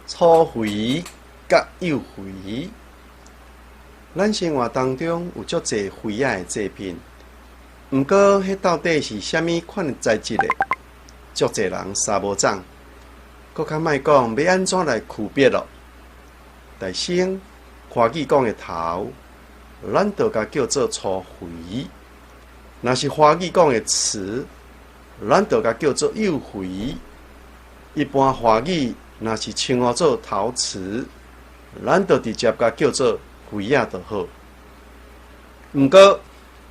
粗肥甲幼肥，咱生活当中有足侪肥仔的制品，毋过迄到底是虾米款的材质的？足侪人三无掌，搁较莫讲要安怎来区别咯。但先华语讲的头，咱就甲叫做粗肥；若是华语讲的词，咱就甲叫做幼肥。一般华语若是称呼做陶瓷，咱就直接甲叫做肥仔就好。毋过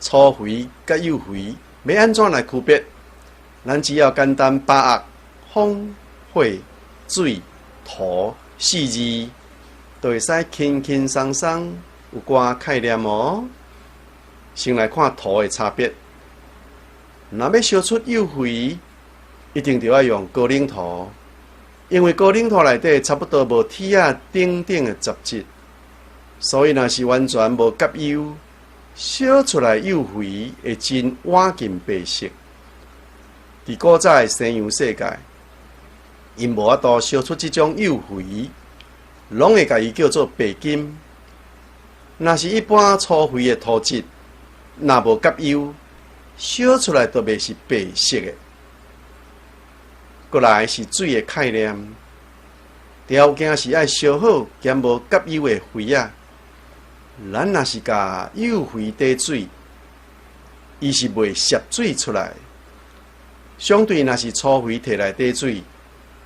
粗肥甲幼肥要安怎来区别？咱只要简单把握风、火、水、土四字，就会使轻轻松松有寡概念哦。先来看土的差别。若要烧出幼肥，一定就要用高岭土，因为高岭土内底差不多无铁仔等等的杂质，所以若是完全无甲油，烧出来幼肥会真晚近白色。伫古早的西洋世界，因无法度烧出这种幼肥，拢会甲伊叫做白金。若是一般粗肥的土质，若无甲油，烧出来就袂是白色的。过来是水的概念，条件是爱烧好兼无甲油的肥仔。咱若是甲幼肥滴水，伊是袂摄水出来。相对若是粗肥摕来滴水，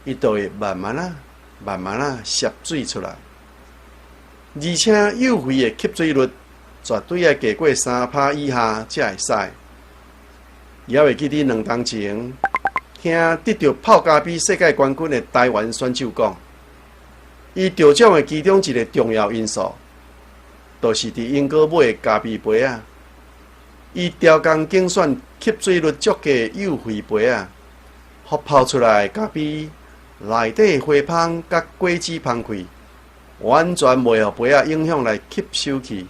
伊就会慢慢摄水出来。而且幼肥的吸水率绝对要低过3%以下才会使。也会记得2年前，听得到泡咖比世界冠军的台湾选手讲，伊得奖的其中一个重要因素，就是伫因哥买的咖啡杯啊。伊调工精选吸水率足高的幼肥杯啊，互泡出来咖啡内底花芳甲果子芳气，完全袂互杯啊影响来吸收去，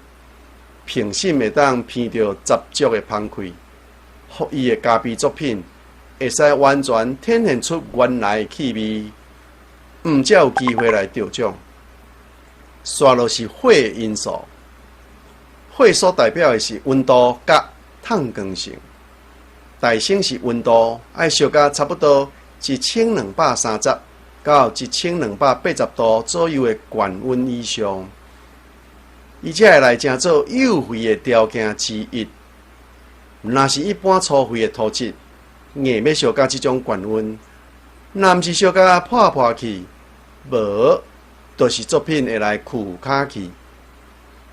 平心会当闻到杂足的芳气，互伊的咖啡作品会使完全体现出原来的气味，才有机会来得奖。刷落是火的因素，火所代表的是温度甲烫光性。大升是温度爱烧到差不多1230到1280度左右的高温以上，伊才会来成做幼肥的条件之一。若是一般粗肥的土质，硬要烧到这种高温，若毋是烧到破去，无就是作品会来枯卡去。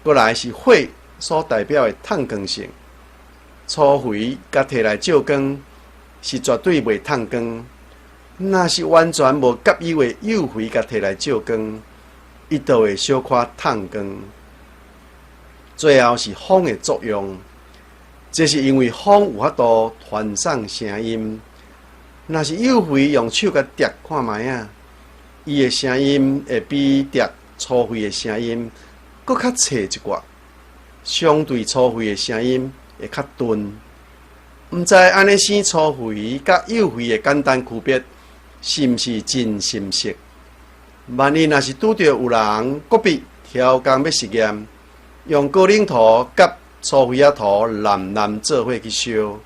过来是火所代表的烫光性。粗肥甲摕来照光，是绝对袂烫光。若是完全无甲油的幼肥甲摕来照光，伊就会小可烫光。最后是风的作用，这是因为风有法度传送声音。若是幼肥用手甲啄看卖啊，伊的声音会比啄粗肥的声音搁较脆一寡，相对粗肥的声音会较钝。毋知安尼生粗肥甲幼肥的简单区别，是毋是真深刻？万一若是拄着有人国别挑工要实验，用高岭土甲粗肥仔土蓝做伙去烧，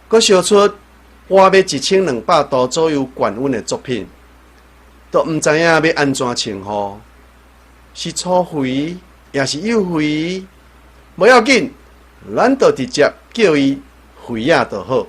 搁烧出活要1200度左右高温的作品，都毋知影要安怎称呼，是粗肥也是幼肥，无要紧。咱就直接叫伊肥仔就好。